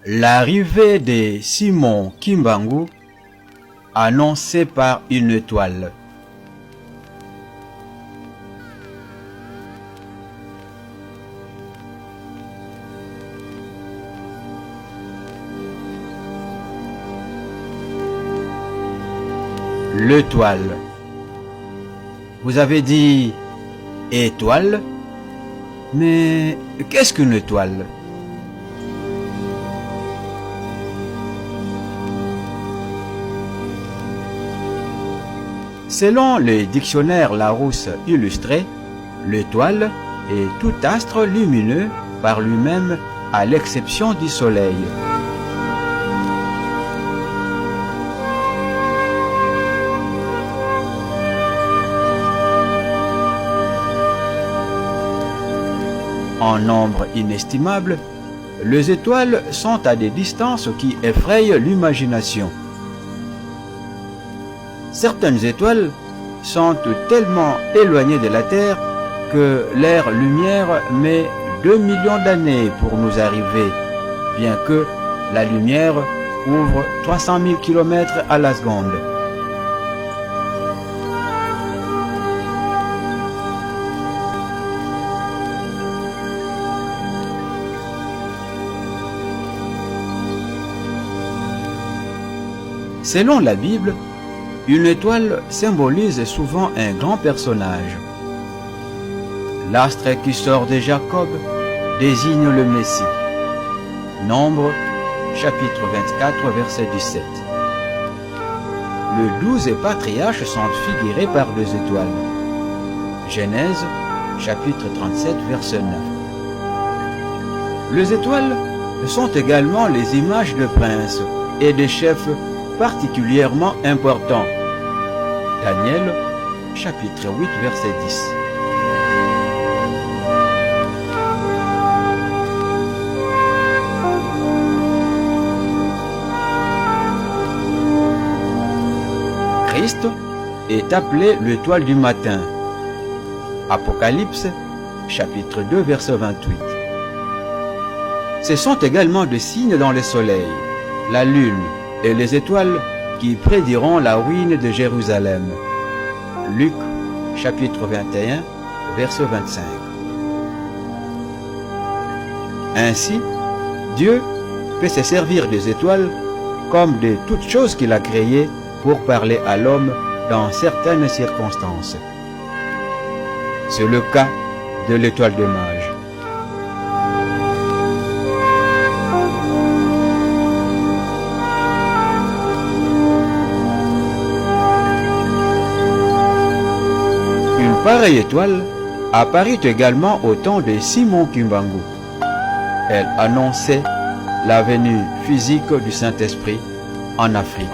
L'arrivée de Simon Kimbangu, annoncée par une étoile. L'étoile. Vous avez dit étoile, mais qu'est-ce qu'une étoile? Selon le dictionnaire Larousse illustré, l'étoile est tout astre lumineux par lui-même à l'exception du soleil. En nombre inestimable, les étoiles sont à des distances qui effrayent l'imagination. Certaines étoiles sont tellement éloignées de la Terre que leur lumière met 2 millions d'années pour nous arriver, bien que la lumière ouvre 300 000 km à la seconde. Selon la Bible, une étoile symbolise souvent un grand personnage. L'astre qui sort de Jacob désigne le Messie. Nombre, chapitre 24, verset 17. Les 12 patriarches sont figurés par deux étoiles. Genèse, chapitre 37, verset 9. Les étoiles sont également les images de princes et de chefs particulièrement importants. Daniel, chapitre 8, verset 10. Christ est appelé l'étoile du matin. Apocalypse, chapitre 2, verset 28. Ce sont également des signes dans le soleil, la lune et les étoiles qui prédiront la ruine de Jérusalem. Luc, chapitre 21, verset 25. Ainsi, Dieu peut se servir des étoiles comme de toutes choses qu'il a créées pour parler à l'homme dans certaines circonstances. C'est le cas de l'étoile des mages. Une pareille étoile apparut également au temps de Simon Kimbangu. Elle annonçait la venue physique du Saint-Esprit en Afrique.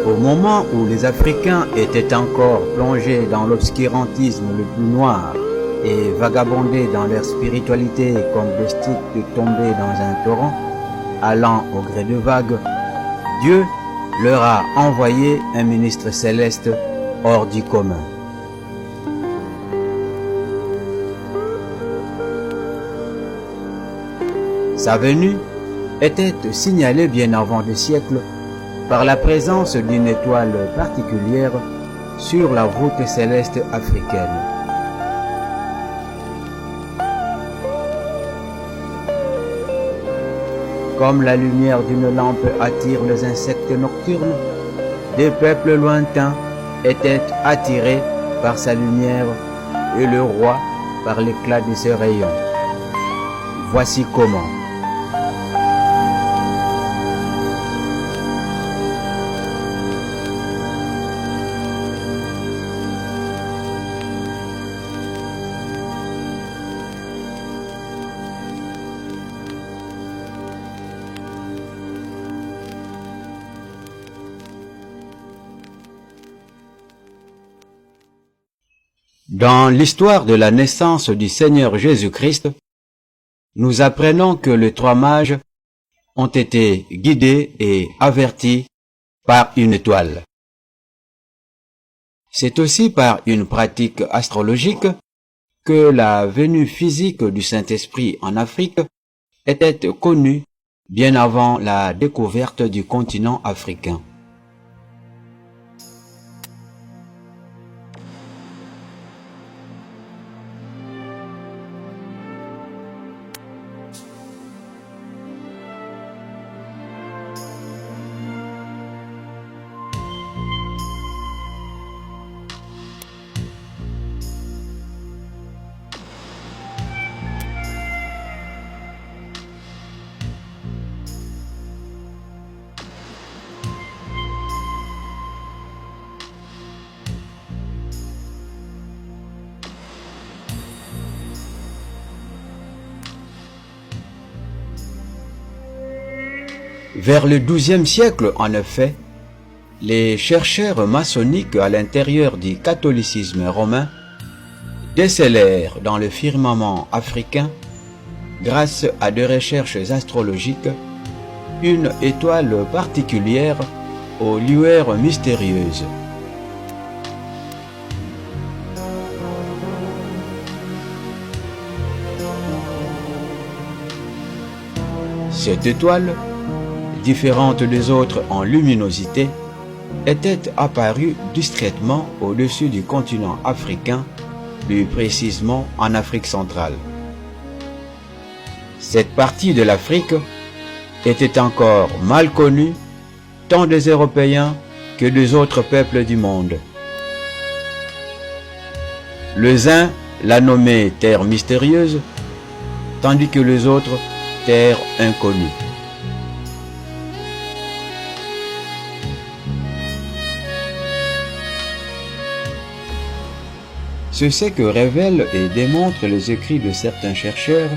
Au moment où les Africains étaient encore plongés dans l'obscurantisme le plus noir et vagabondaient dans leur spiritualité comme des sticks tombés dans un torrent, allant au gré de vagues, Dieu leur a envoyé un ministre céleste hors du commun. Sa venue était signalée bien avant des siècles par la présence d'une étoile particulière sur la voûte céleste africaine. Comme la lumière d'une lampe attire les insectes nocturnes, des peuples lointains étaient attirés par sa lumière et le roi par l'éclat de ses rayons. Voici comment. Dans l'histoire de la naissance du Seigneur Jésus-Christ, nous apprenons que les trois mages ont été guidés et avertis par une étoile. C'est aussi par une pratique astrologique que la venue physique du Saint-Esprit en Afrique était connue bien avant la découverte du continent africain. Vers le XIIe siècle, en effet, les chercheurs maçonniques à l'intérieur du catholicisme romain décelèrent dans le firmament africain, grâce à des recherches astrologiques, une étoile particulière aux lueurs mystérieuses. Cette étoile, différente des autres en luminosité, était apparue discrètement au-dessus du continent africain, plus précisément en Afrique centrale. Cette partie de l'Afrique était encore mal connue tant des Européens que des autres peuples du monde. Les uns la nommaient terre mystérieuse, tandis que les autres terre inconnue. C'est ce que révèlent et démontrent les écrits de certains chercheurs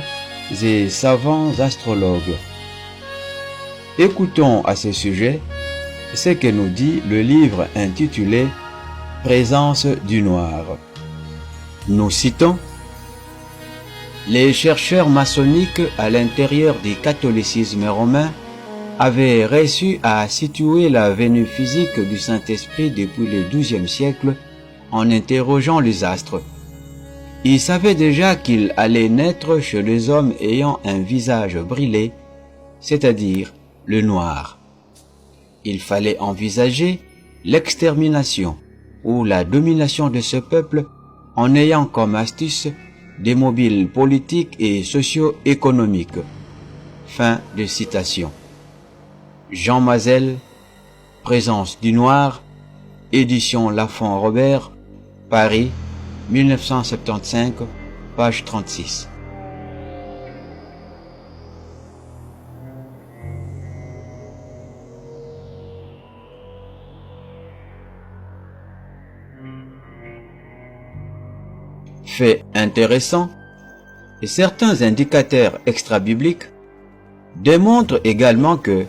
et savants astrologues. Écoutons à ce sujet ce que nous dit le livre intitulé « Présence du noir ». Nous citons « Les chercheurs maçonniques à l'intérieur du catholicisme romain avaient réussi à situer la venue physique du Saint-Esprit depuis le XIIe siècle en interrogeant les astres. Ils savaient déjà qu'il allait naître chez les hommes ayant un visage brillé, c'est-à-dire le noir. Il fallait envisager l'extermination ou la domination de ce peuple en ayant comme astuce des mobiles politiques et socio-économiques. Fin de citation. Jean Mazel, Présence du noir, édition Lafon Robert, Paris, 1975, page 36. Fait intéressant, et certains indicateurs extra-bibliques démontrent également que,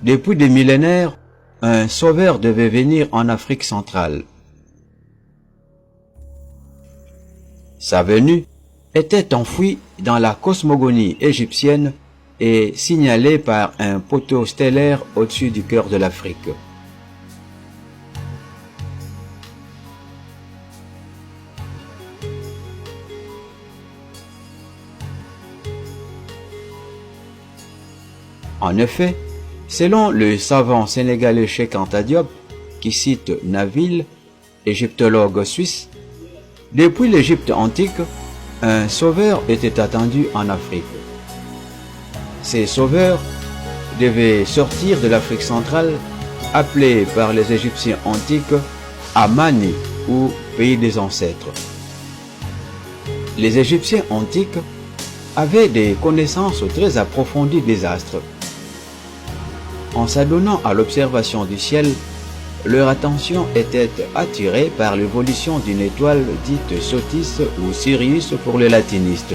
depuis des millénaires, un sauveur devait venir en Afrique centrale. Sa venue était enfouie dans la cosmogonie égyptienne et signalée par un poteau stellaire au-dessus du cœur de l'Afrique. En effet, selon le savant sénégalais Cheikh Anta Diop, qui cite Naville, égyptologue suisse, depuis l'Égypte antique, un sauveur était attendu en Afrique. Ces sauveurs devaient sortir de l'Afrique centrale, appelée par les Égyptiens antiques Amani ou pays des ancêtres. Les Égyptiens antiques avaient des connaissances très approfondies des astres. En s'adonnant à l'observation du ciel, leur attention était attirée par l'évolution d'une étoile dite Sotis ou Sirius pour les latinistes.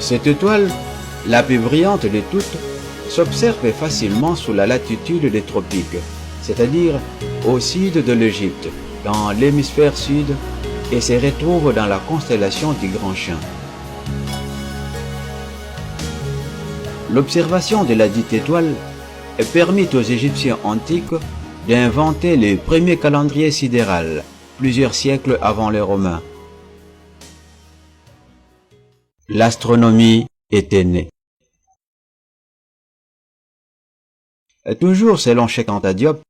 Cette étoile, la plus brillante de toutes, s'observe facilement sous la latitude des tropiques, c'est-à-dire au sud de l'Égypte, dans l'hémisphère sud, et se retrouve dans la constellation du Grand Chien. L'observation de la dite étoile permit aux Égyptiens antiques d'inventer le premier calendrier sidéral, plusieurs siècles avant les Romains. L'astronomie était née. Toujours selon Cheikh Anta Diop,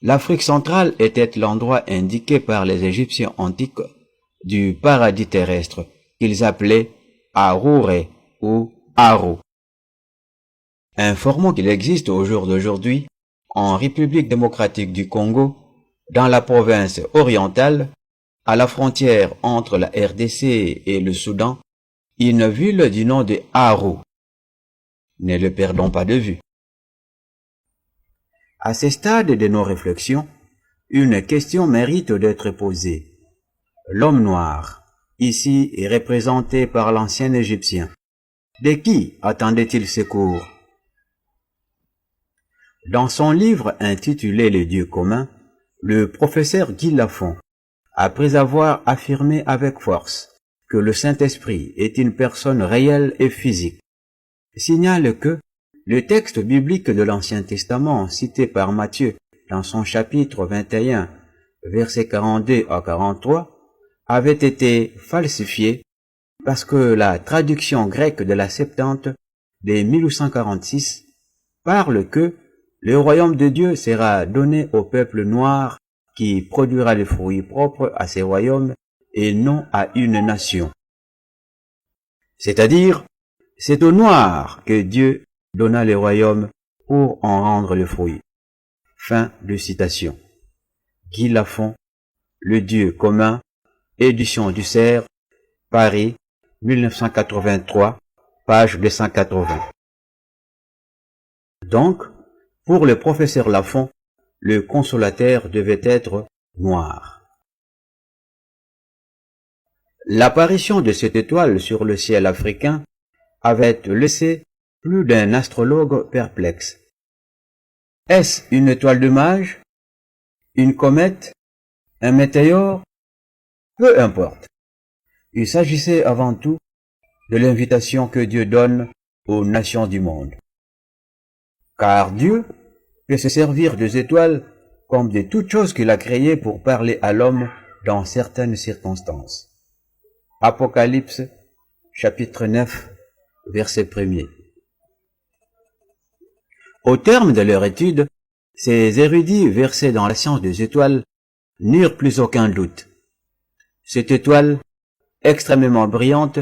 l'Afrique centrale était l'endroit indiqué par les Égyptiens antiques du paradis terrestre qu'ils appelaient Arouré ou Aru. Informons qu'il existe au jour d'aujourd'hui, en République démocratique du Congo, dans la province orientale, à la frontière entre la RDC et le Soudan, une ville du nom de Aru. Ne le perdons pas de vue. À ce stade de nos réflexions, une question mérite d'être posée. L'homme noir, ici, est représenté par l'ancien Égyptien. De qui attendait-il secours? Dans son livre intitulé Les dieux communs, le professeur Guy Lafont, après avoir affirmé avec force que le Saint-Esprit est une personne réelle et physique, signale que le texte biblique de l'Ancien Testament cité par Matthieu dans son chapitre 21, versets 42 à 43, avait été falsifié parce que la traduction grecque de la Septante de 1846 parle que le royaume de Dieu sera donné au peuple noir qui produira les fruits propres à ses royaumes et non à une nation. C'est-à-dire, c'est aux Noirs que Dieu donna les royaumes pour en rendre le fruit. Fin de citation. Guy Lafont, Le Dieu commun, édition du Cerf, Paris, 1983, page 280. Donc, pour le professeur Lafont, le consolateur devait être noir. L'apparition de cette étoile sur le ciel africain avait laissé plus d'un astrologue perplexe. Est-ce une étoile de mage? Une comète? Un météore? Peu importe. Il s'agissait avant tout de l'invitation que Dieu donne aux nations du monde. Car Dieu peut se servir des étoiles comme de toutes choses qu'il a créées pour parler à l'homme dans certaines circonstances. Apocalypse, chapitre 9, verset 1er. Au terme de leur étude, ces érudits versés dans la science des étoiles n'eurent plus aucun doute. Cette étoile, extrêmement brillante,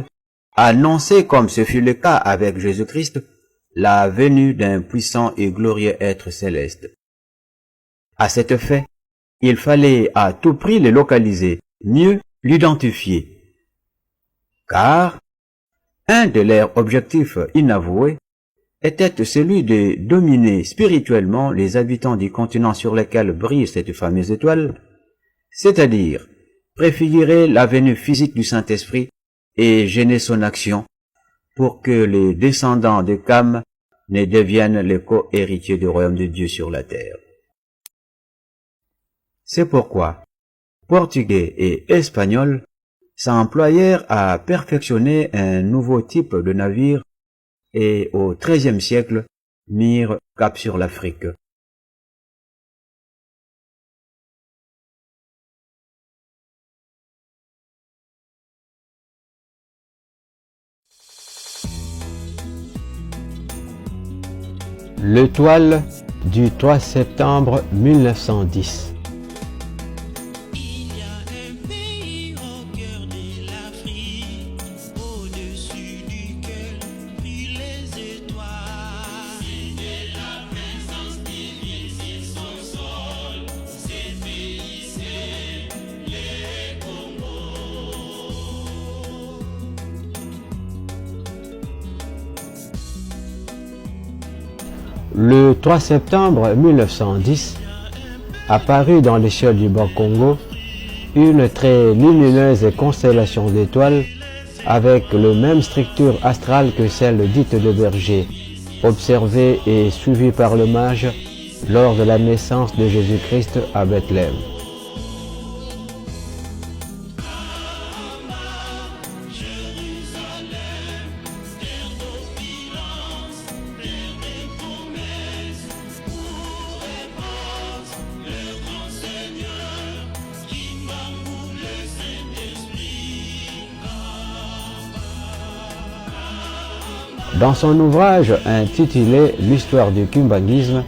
annonçait, comme ce fut le cas avec Jésus-Christ, la venue d'un puissant et glorieux être céleste. À cet effet, il fallait à tout prix le localiser, mieux l'identifier. Car un de leurs objectifs inavoués était celui de dominer spirituellement les habitants du continent sur lequel brille cette fameuse étoile, c'est-à-dire préfigurer la venue physique du Saint-Esprit et gêner son action pour que les descendants de Cam ne deviennent les co-héritiers du royaume de Dieu sur la terre. C'est pourquoi Portugais et Espagnols s'employèrent à perfectionner un nouveau type de navire et au XIIIe siècle mirent cap sur l'Afrique. L'étoile du 3 septembre 1910. Le 3 septembre 1910, apparut dans le ciel du Bas-Congo une très lumineuse constellation d'étoiles avec la même structure astrale que celle dite de Berger, observée et suivie par le mage lors de la naissance de Jésus-Christ à Bethléem. Dans son ouvrage intitulé L'histoire du kimbanguisme,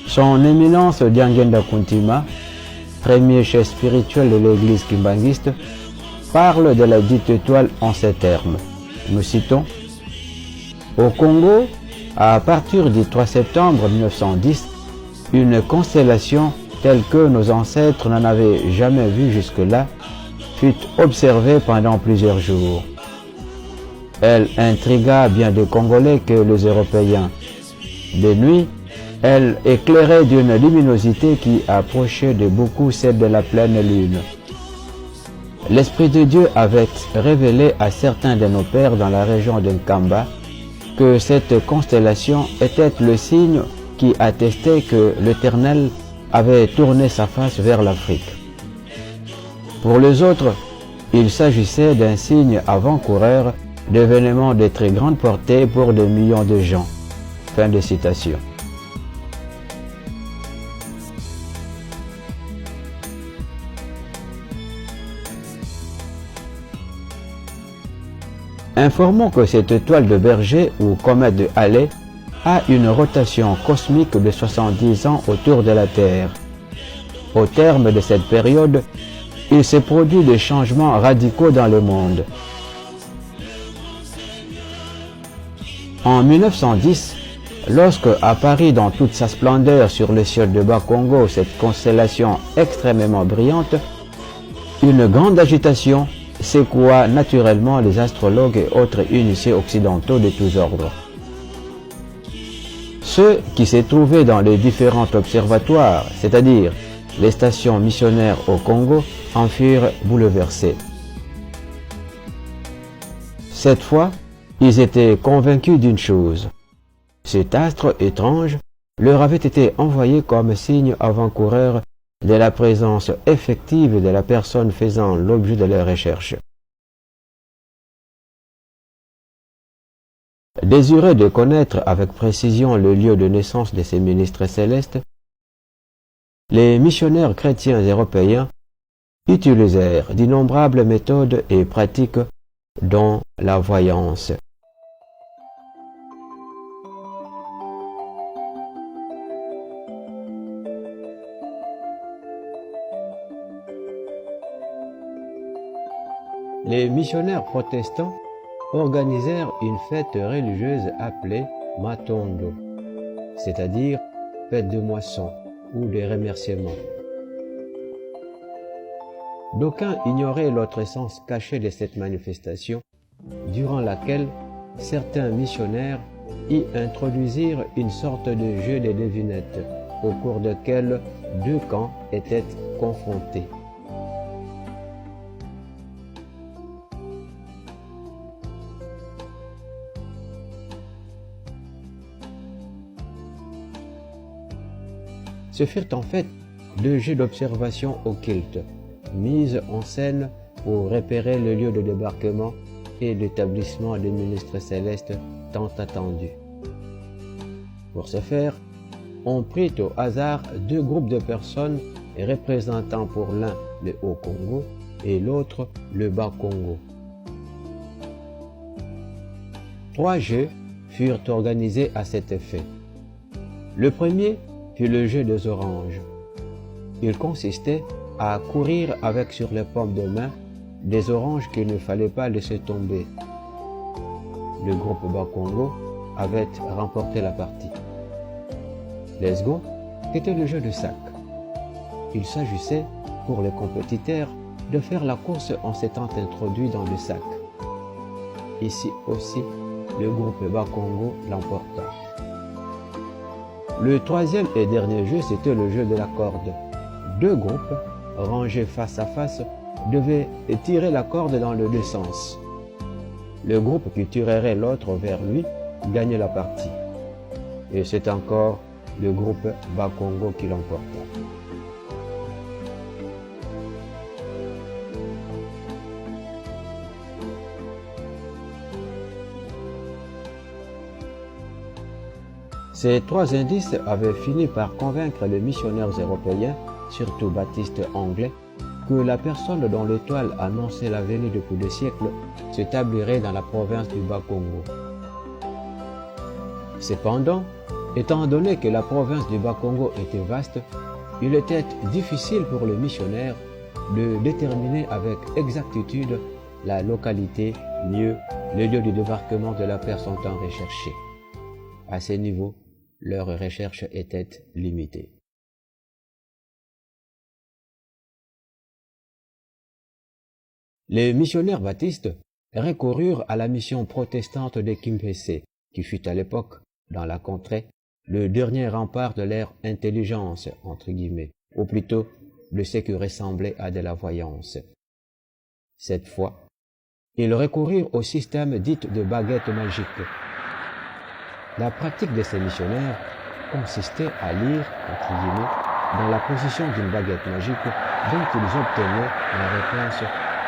son éminence Diangenda Kuntima, premier chef spirituel de l'église kimbanguiste, parle de la dite étoile en ces termes. Nous citons: au Congo, à partir du 3 septembre 1910, une constellation telle que nos ancêtres n'en avaient jamais vue jusque-là fut observée pendant plusieurs jours. Elle intrigua bien des Congolais que les Européens. De nuit, elle éclairait d'une luminosité qui approchait de beaucoup celle de la pleine lune. L'Esprit de Dieu avait révélé à certains de nos pères dans la région de Nkamba que cette constellation était le signe qui attestait que l'Éternel avait tourné sa face vers l'Afrique. Pour les autres, il s'agissait d'un signe avant-coureur d'événements de très grande portée pour des millions de gens. Fin de citation. Informons que cette étoile de Berger ou comète de Halley a une rotation cosmique de 70 ans autour de la Terre. Au terme de cette période, il s'est produit des changements radicaux dans le monde. En 1910, lorsque apparut dans toute sa splendeur sur le ciel de Bas-Congo cette constellation extrêmement brillante, une grande agitation secoua naturellement les astrologues et autres initiés occidentaux de tous ordres. Ceux qui se trouvaient dans les différents observatoires, c'est-à-dire les stations missionnaires au Congo, en furent bouleversés. Cette fois, ils étaient convaincus d'une chose. Cet astre étrange leur avait été envoyé comme signe avant-coureur de la présence effective de la personne faisant l'objet de leurs recherches. Désireux de connaître avec précision le lieu de naissance de ces ministres célestes, les missionnaires chrétiens européens utilisèrent d'innombrables méthodes et pratiques, dont la voyance. Les missionnaires protestants organisèrent une fête religieuse appelée Matondo, c'est-à-dire fête de moisson ou de remerciements. D'aucuns ignoraient l'autre sens caché de cette manifestation, durant laquelle certains missionnaires y introduisirent une sorte de jeu de devinettes, au cours duquel deux camps étaient confrontés. Ce furent en fait deux jeux d'observation occulte, mis en scène pour repérer le lieu de débarquement et l'établissement des ministres célestes tant attendus. Pour ce faire, on prit au hasard deux groupes de personnes représentant pour l'un le Haut-Congo et l'autre le Bas-Congo. 3 jeux furent organisés à cet effet. Le premier fut le jeu des oranges. Il consistait à courir avec sur les paumes de main des oranges qu'il ne fallait pas laisser tomber. Le groupe Bas-Congo avait remporté la partie. Le second était le jeu de sac. Il s'agissait pour les compétiteurs de faire la course en s'étant introduit dans le sac. Ici aussi, le groupe Bas-Congo l'emporta. Le troisième et dernier jeu, c'était le jeu de la corde. Deux groupes, rangés face à face, devaient tirer la corde dans les deux sens. Le groupe qui tirerait l'autre vers lui gagnait la partie. Et c'est encore le groupe Bas-Congo qui l'emporta. Ces 3 indices avaient fini par convaincre les missionnaires européens, surtout baptistes anglais, que la personne dont l'étoile annonçait la venue depuis des siècles s'établirait dans la province du Bas-Congo. Cependant, étant donné que la province du Bas-Congo était vaste, il était difficile pour le missionnaire de déterminer avec exactitude la localité, le lieu du débarquement de la personne tant recherchée. À ce niveau, leurs recherches étaient limitées. Les missionnaires baptistes recoururent à la mission protestante de Kimpese, qui fut à l'époque, dans la contrée, le dernier rempart de leur intelligence, entre guillemets, ou plutôt de ce qui ressemblait à de la voyance. Cette fois, ils recoururent au système dit de baguette magique. La pratique de ces missionnaires consistait à lire, entre guillemets, dans la position d'une baguette magique dont ils obtenaient la réponse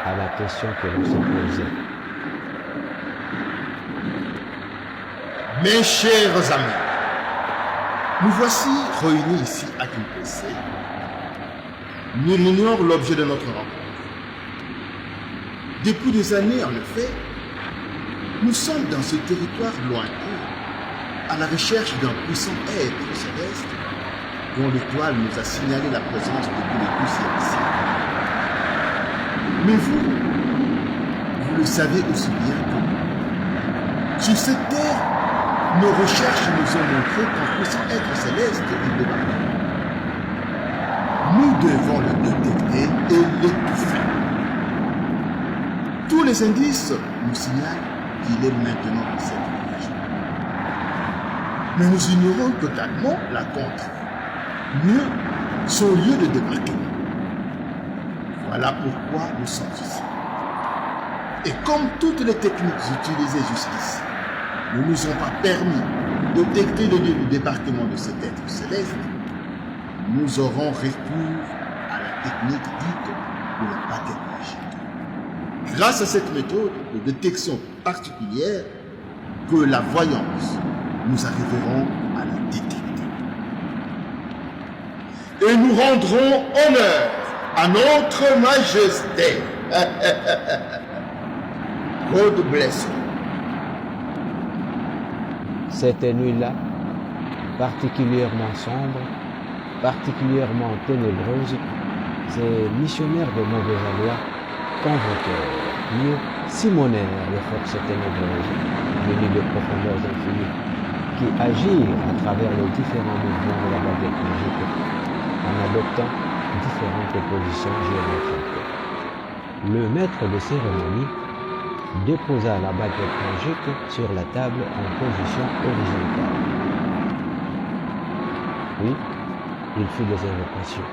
à la question que l'on se posait. Mes chers amis, nous voici réunis ici à Kimpese. Nous ignorons l'objet de notre rencontre. Depuis des années, en effet, nous sommes dans ce territoire lointain, à la recherche d'un puissant être céleste dont l'étoile nous a signalé la présence depuis le 12e siècle. Mais vous le savez aussi bien que nous. Sur cette terre, nos recherches nous ont montré qu'un puissant être céleste est débarqué. Nous devons le détecter et l'étouffer. Tous les indices nous signalent qu'il est maintenant dans cette région. Mais nous ignorons totalement la contrée, mieux son lieu de débarquement. Voilà pourquoi nous sommes ici. Et comme toutes les techniques utilisées jusqu'ici ne nous ont pas permis de détecter le lieu du débarquement de cet être céleste, nous aurons recours à la technique dite de la baguette magique. Grâce à cette méthode de détection particulière que la voyance, nous arriverons à la détecter. Et nous rendrons honneur à notre majesté. God bless you. Cette nuit-là, particulièrement sombre, particulièrement ténébreuse, ces missionnaires de mauvais aloi convoquèrent, mieux simonèrent les forces ténébreuses venues des profondeurs infinies, qui agirent à travers les différents mouvements de la baguette magique en adoptant différentes positions géométriques. Le maître de cérémonie déposa la baguette magique sur la table en position horizontale. Puis, il fit des invocations.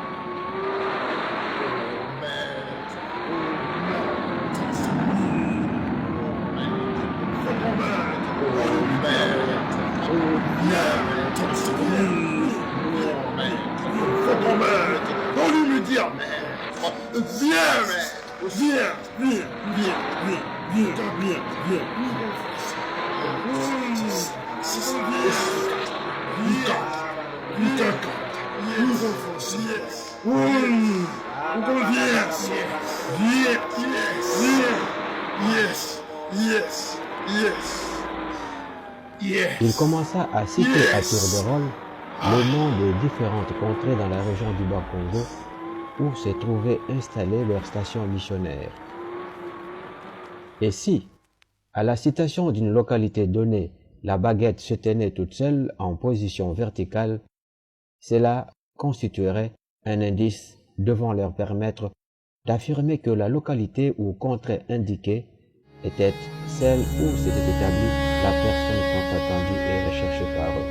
Au lieu de me dire, maître, viens, maître, viens. Il commença à citer à tour de rôle le nom des différentes contrées dans la région du Bas-Congo où se trouvaient installées leurs stations missionnaires. Et si, à la citation d'une localité donnée, la baguette se tenait toute seule en position verticale, cela constituerait un indice devant leur permettre d'affirmer que la localité ou contrée indiquée était celle où s'était établie la personne tant attendue et recherchée par eux.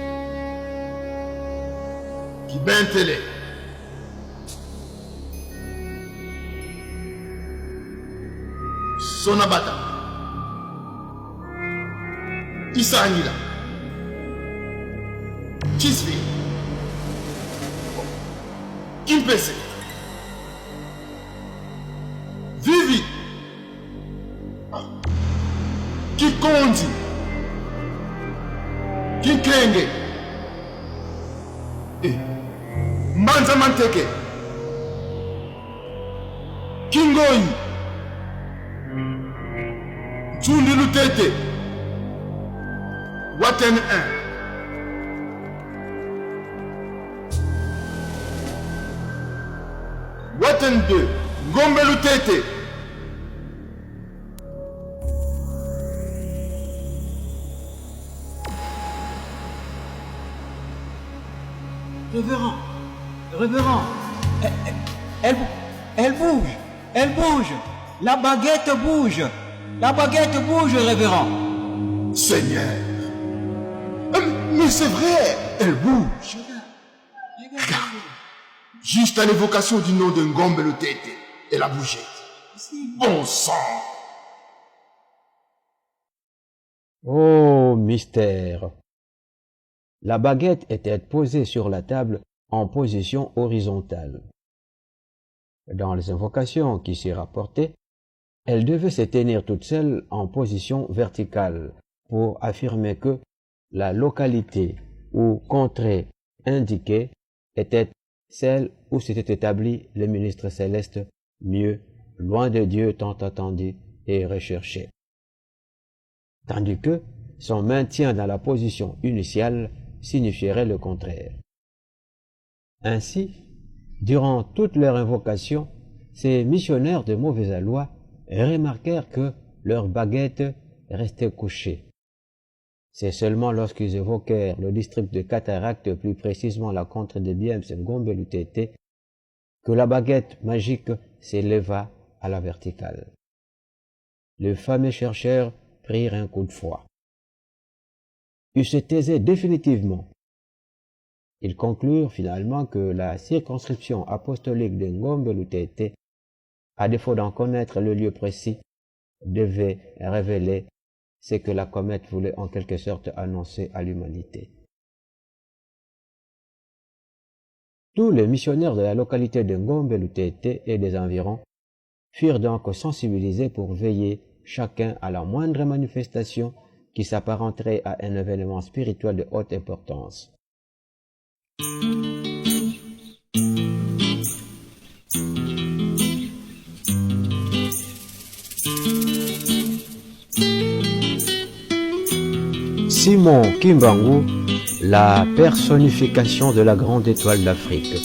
Kibentele. Sonabata. Isangila. Kisvi. Kimpese. Vivi. Kikonzi. Kikenge. Mbanza Manteke. Kingoyi. Tchundi Lutete. Waten 1. matin de Ngombelu Tete. Révérend, elle bouge, la baguette bouge, révérend. Seigneur. Mais c'est vrai, elle bouge. Juste à l'évocation du nom de Ngombelu Tete, elle a bougé. Bon sang. Oh, mystère! La baguette était posée sur la table en position horizontale. Dans les invocations qui s'y rapportaient, elle devait se tenir toute seule en position verticale pour affirmer que la localité ou contrée indiquée était celle où s'était établi le ministre céleste, mieux, loin de Dieu tant attendu et recherché. Tandis que son maintien dans la position initiale signifierait le contraire. Ainsi, durant toute leur invocation, ces missionnaires de mauvais aloi remarquèrent que leur baguette restait couchée. C'est seulement lorsqu'ils évoquèrent le district de Cataracte, plus précisément la contrée de Biems et Ngombelu Tete, que la baguette magique s'éleva à la verticale. Les fameux chercheurs prirent un coup de froid. Ils se taisaient définitivement. Ils conclurent finalement que la circonscription apostolique de Ngombelu Tete, à défaut d'en connaître le lieu précis, devait révéler ce que la comète voulait en quelque sorte annoncer à l'humanité. Tous les missionnaires de la localité de Ngombelu Tete et des environs furent donc sensibilisés pour veiller chacun à la moindre manifestation qui s'apparenterait à un événement spirituel de haute importance. Simon Kimbangu, la personnification de la grande étoile d'Afrique.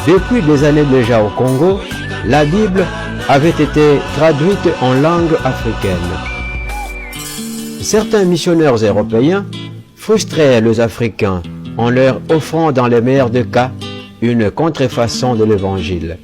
Depuis des années déjà au Congo, la Bible avait été traduite en langue africaine. Certains missionnaires européens frustraient les Africains en leur offrant dans les meilleurs des cas une contrefaçon de l'Évangile.